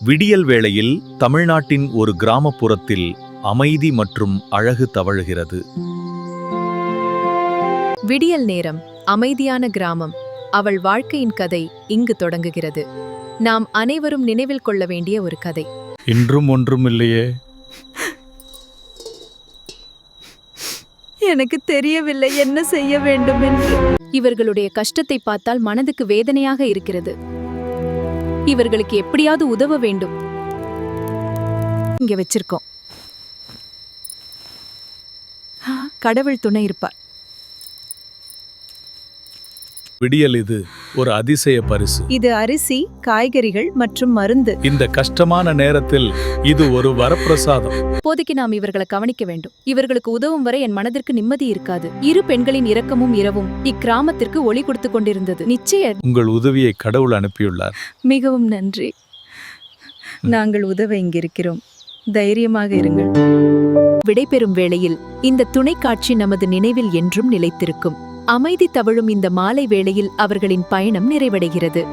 விடியல் வேளையில் தமிழ்நாட்டின் ஒரு கிராமப்புறத்தில் அமைதி மற்றும் அழகு தவழுகிறது. விடியல் நேரம், அமைதியான கிராமம். அவள் வாழ்க்கையின் கதை இங்கு தொடங்குகிறது. நாம் அனைவரும் நினைவில் கொள்ள வேண்டிய ஒரு கதை. இன்றும் ஒன்றும் இல்லையே. எனக்கு தெரியவில்லை என்ன செய்ய வேண்டும் என்று. இவர்களுடைய கஷ்டத்தை பார்த்தால் மனதுக்கு வேதனையாக இருக்கிறது. இவர்களுக்கு எப்படியாவது உதவ வேண்டும். இங்க வச்சிருக்கோம். கடவுள் துணை இருப்பார். விடியல் இது ஒரு அதிசய பரிசு. இது அரிசி, காய்கறிகள் மற்றும் மருந்து. இந்த கஷ்டமான நேரத்தில் இது ஒரு வரப்பிரசாதம். இப்போதைக்கு நாம் இவர்களை கவனிக்க வேண்டும். இவர்களுக்கு உதவும் வரை என் மனதிற்கு நிம்மதி இருக்காது. இரு பெண்களின் இரக்கமும் இரவும் இக்கிராமத்திற்கு ஒளி கொடுத்து கொண்டிருந்தது. நிச்சயம் உங்கள் உதவியை கடவுள் அனுப்பியுள்ளார். மிகவும் நன்றி. நாங்கள் உதவ இங்கிருக்கிறோம். தைரியமாக இருங்கள். விடைபெறும் வேளையில் இந்த துணை காட்சி நமது நினைவில் என்றும் நிலைத்திருக்கும். அமைதி தவழும் இந்த மாலை வேளையில் அவர்களின் பயணம் நிறைவடைகிறது.